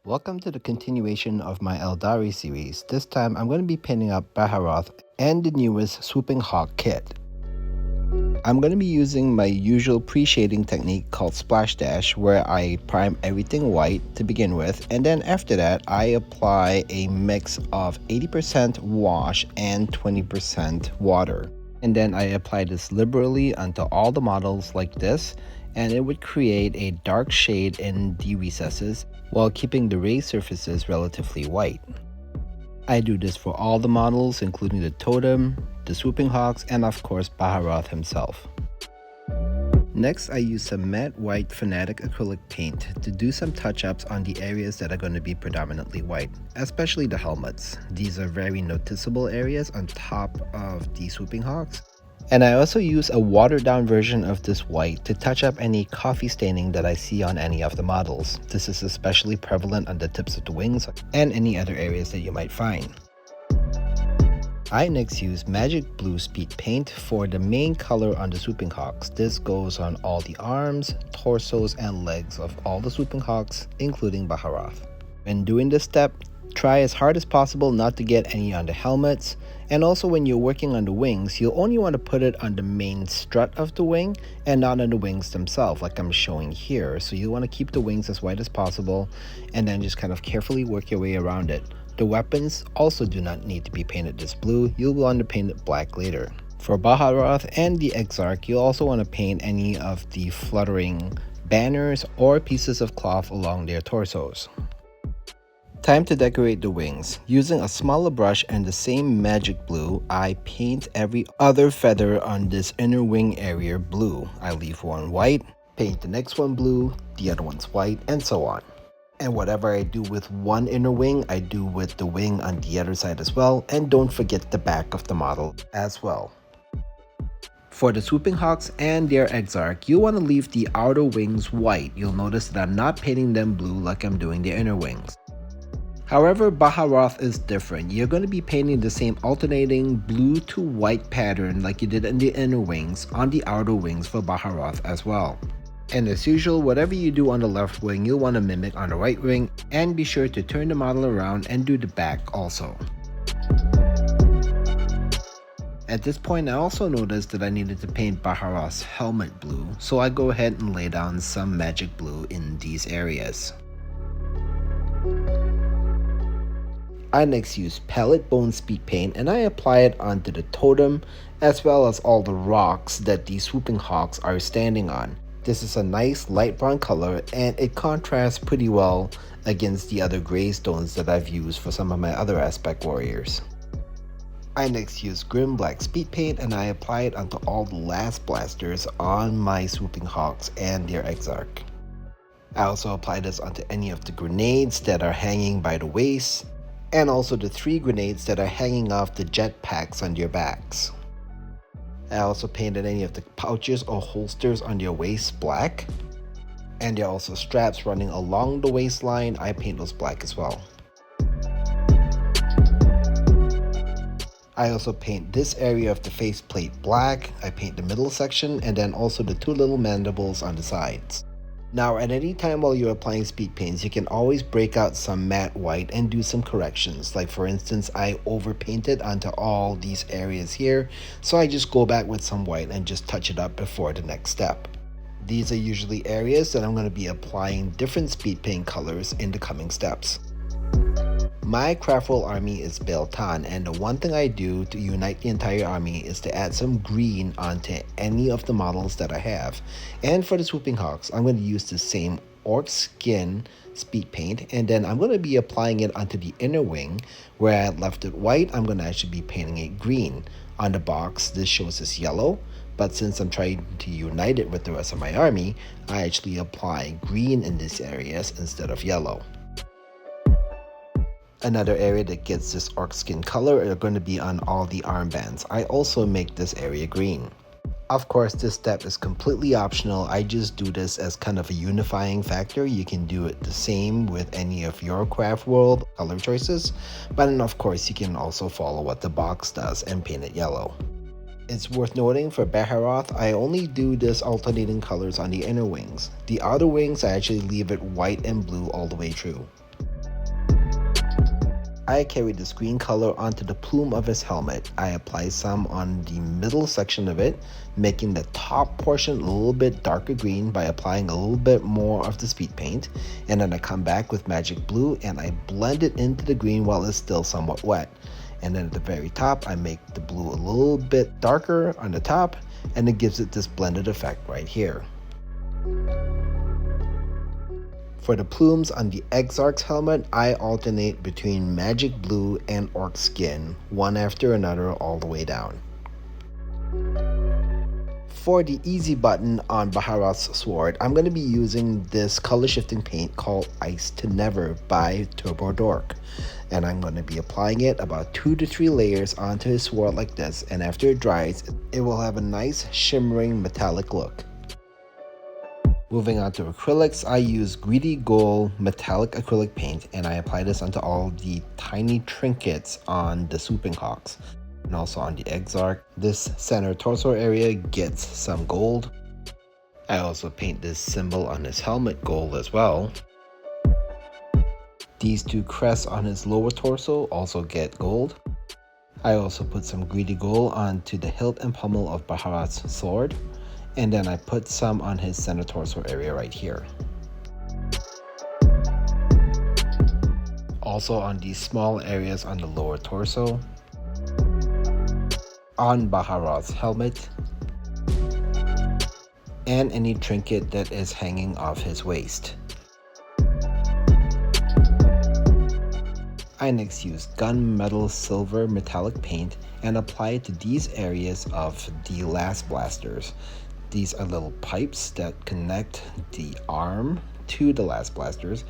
Welcome to the continuation of my Aeldari series. This time I'm going to be painting up Baharroth and the newest Swooping Hawk kit. I'm going to be using my usual pre-shading technique called Splash Dash, where I prime everything white to begin with, and then after that I apply a mix of 80% wash and 20% water. And then I apply this liberally onto all the models like this, and it would create a dark shade in the recesses while keeping the raised surfaces relatively white. I do this for all the models, including the totem, the swooping hawks, and of course Baharroth himself. Next, I use some matte white Fanatic acrylic paint to do some touch-ups on the areas that are going to be predominantly white, especially the helmets. These are very noticeable areas on top of the swooping hawks. And I also use a watered down version of this white to touch up any coffee staining that I see on any of the models. This is especially prevalent on the tips of the wings and any other areas that you might find. I next use Magic Blue Speed Paint for the main color on the swooping hawks. This goes on all the arms, torsos, and legs of all the swooping hawks, including Baharroth. When doing this step, try as hard as possible not to get any on the helmets, and also when you're working on the wings, you'll only want to put it on the main strut of the wing and not on the wings themselves like I'm showing here. So you want to keep the wings as white as possible and then just kind of carefully work your way around it. The weapons also do not need to be painted this blue, you'll want to paint it black later. For Baharroth and the Exarch, you'll also want to paint any of the fluttering banners or pieces of cloth along their torsos. Time to decorate the wings. Using a smaller brush and the same magic blue, I paint every other feather on this inner wing area blue. I leave one white, paint the next one blue, the other one's white, and so on. And whatever I do with one inner wing, I do with the wing on the other side as well, and don't forget the back of the model as well. For the swooping hawks and their Exarch, you want to leave the outer wings white. You'll notice that I'm not painting them blue like I'm doing the inner wings. However, Baharroth is different. You're going to be painting the same alternating blue to white pattern like you did in the inner wings on the outer wings for Baharroth as well. And as usual, whatever you do on the left wing, you'll want to mimic on the right wing, and be sure to turn the model around and do the back also. At this point, I also noticed that I needed to paint Baharroth's helmet blue, so I go ahead and lay down some magic blue in these areas. I next use Palette Bone Speed Paint and I apply it onto the totem as well as all the rocks that these swooping hawks are standing on. This is a nice light brown color and it contrasts pretty well against the other gray stones that I've used for some of my other aspect warriors. I next use Grim Black Speed Paint and I apply it onto all the last blasters on my swooping hawks and their Exarch. I also apply this onto any of the grenades that are hanging by the waist, and also the 3 grenades that are hanging off the jetpacks on their backs. I also painted any of the pouches or holsters on their waist black, and there are also straps running along the waistline. I paint those black as well. I also paint this area of the faceplate black. I paint the middle section and then also the 2 little mandibles on the sides. Now, at any time while you're applying speed paints, you can always break out some matte white and do some corrections. Like for instance, I overpainted onto all these areas here, so I just go back with some white and just touch it up before the next step. These are usually areas that I'm going to be applying different speed paint colors in the coming steps. My craft roll army is built on, and the one thing I do to unite the entire army is to add some green onto any of the models that I have. And for the swooping hawks, I'm going to use the same orc skin speed paint, and then I'm going to be applying it onto the inner wing. Where I left it white, I'm going to actually be painting it green. On the box, this shows as yellow, but since I'm trying to unite it with the rest of my army, I actually apply green in these areas instead of yellow. Another area that gets this orc skin color are going to be on all the armbands. I also make this area green. Of course, this step is completely optional. I just do this as kind of a unifying factor. You can do it the same with any of your craft world color choices, but then of course you can also follow what the box does and paint it yellow. It's worth noting for Baharroth, I only do this alternating colors on the inner wings. The outer wings, I actually leave it white and blue all the way through. I carry this green color onto the plume of his helmet. I apply some on the middle section of it, making the top portion a little bit darker green by applying a little bit more of the speed paint. And then I come back with magic blue and I blend it into the green while it's still somewhat wet. And then at the very top, I make the blue a little bit darker on the top, and it gives it this blended effect right here. For the plumes on the Exarch's helmet, I alternate between magic blue and orc skin, one after another all the way down. For the easy button on Baharroth's sword, I'm going to be using this color shifting paint called Ice to Never by Turbo Dork. And I'm going to be applying it about 2 to 3 layers onto his sword like this, and after it dries, it will have a nice shimmering metallic look. Moving on to acrylics, I use Greedy Gold metallic acrylic paint, and I apply this onto all the tiny trinkets on the Swooping Hawks and also on the Exarch. This center torso area gets some gold. I also paint this symbol on his helmet gold as well. These 2 crests on his lower torso also get gold. I also put some Greedy Gold onto the hilt and pommel of Baharroth's sword. And then I put some on his center torso area right here. Also on these small areas on the lower torso, on Baharroth's helmet, and any trinket that is hanging off his waist. I next use gunmetal silver metallic paint and apply it to these areas of the last blasters. These are little pipes that connect the arm to the last blasters,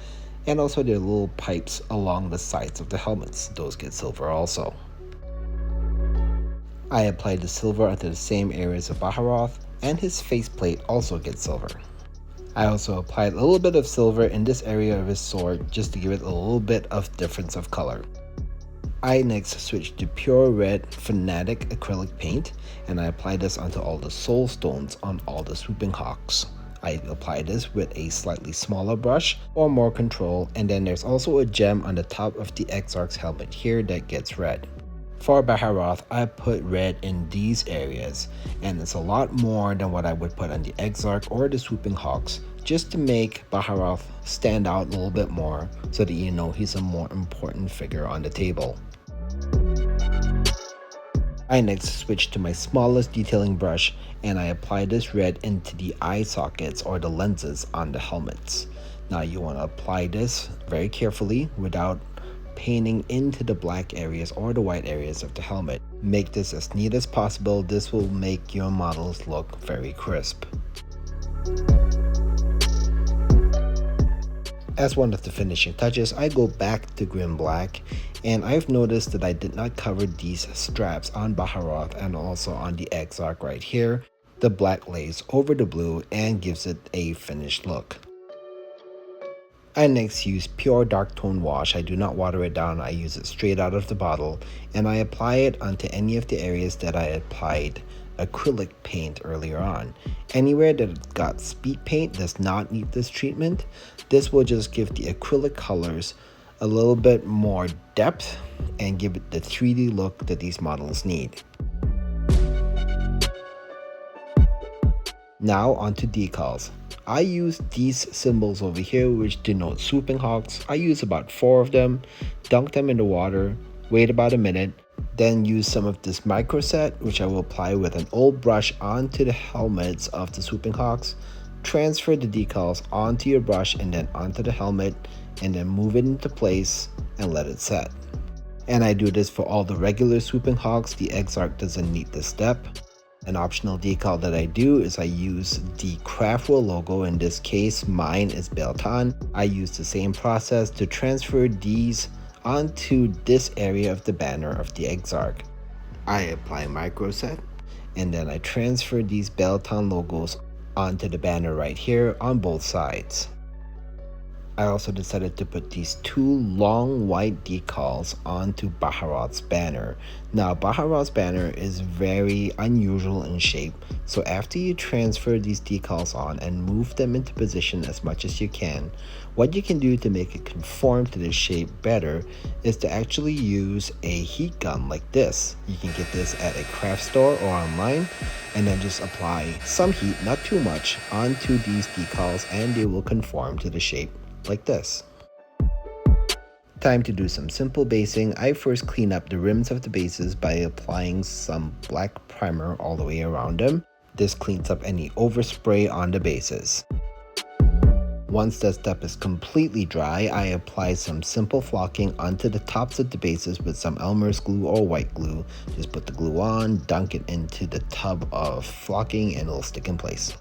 and also there are little pipes along the sides of the helmets. Those get silver also. I apply the silver onto the same areas of Baharroth, and his faceplate also gets silver. I also applied a little bit of silver in this area of his sword just to give it a little bit of difference of color. I next switched to pure red Fanatic acrylic paint, and I apply this onto all the soul stones on all the Swooping Hawks. I apply this with a slightly smaller brush for more control, and then there's also a gem on the top of the Exarch's helmet here that gets red. For Baharroth, I put red in these areas, and it's a lot more than what I would put on the Exarch or the Swooping Hawks, just to make Baharroth stand out a little bit more so that you know he's a more important figure on the table. I next switch to my smallest detailing brush, and I apply this red into the eye sockets or the lenses on the helmets. Now you want to apply this very carefully without painting into the black areas or the white areas of the helmet. Make this as neat as possible. This will make your models look very crisp. As one of the finishing touches, I go back to Grim Black, and I've noticed that I did not cover these straps on Baharroth and also on the Exarch right here. The black lays over the blue and gives it a finished look. I next use pure dark tone wash. I do not water it down, I use it straight out of the bottle, and I apply it onto any of the areas that I applied acrylic paint earlier on. Anywhere that it got speed paint does not need this treatment. This will just give the acrylic colors a little bit more depth and give it the 3D look that these models need. Now onto decals. I use these symbols over here which denote Swooping Hawks. I use about 4 of them, dunk them in the water, wait about a minute, then use some of this micro set which I will apply with an old brush onto the helmets of the Swooping Hawks. Transfer the decals onto your brush and then onto the helmet, and then move it into place and let it set. And I do this for all the regular Swooping Hawks. The Exarch doesn't need this step. An optional decal that I do is I use the Craftwell logo. In this case, mine is Beltan. I use the same process to transfer these onto this area of the banner of the Exarch. I apply microset, and then I transfer these Beltan logos onto the banner right here on both sides. I also decided to put these two long white decals onto Baharroth's banner. Now Baharroth's banner is very unusual in shape, so after you transfer these decals on and move them into position as much as you can, what you can do to make it conform to the shape better is to actually use a heat gun like this. You can get this at a craft store or online, and then just apply some heat, not too much, onto these decals and they will conform to the shape like this. Time to do some simple basing. I first clean up the rims of the bases by applying some black primer all the way around them. This cleans up any overspray on the bases. Once that step is completely dry, I apply some simple flocking onto the tops of the bases with some Elmer's glue or white glue. Just put the glue on, dunk it into the tub of flocking, and it'll stick in place.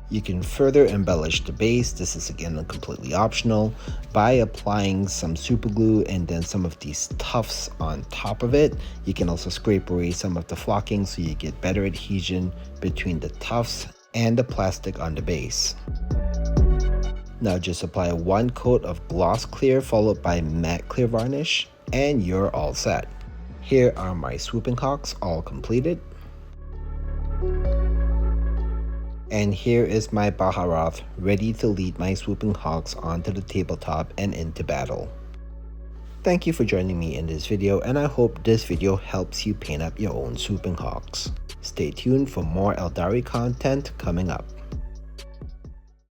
You can further embellish the base, this is again completely optional, by applying some super glue and then some of these tufts on top of it. You can also scrape away some of the flocking so you get better adhesion between the tufts and the plastic on the base. Now just apply one coat of gloss clear followed by matte clear varnish and you're all set. Here are my swooping hawks all completed. And here is my Baharroth ready to lead my swooping hawks onto the tabletop and into battle. Thank you for joining me in this video, and I hope this video helps you paint up your own swooping hawks. Stay tuned for more Aeldari content coming up.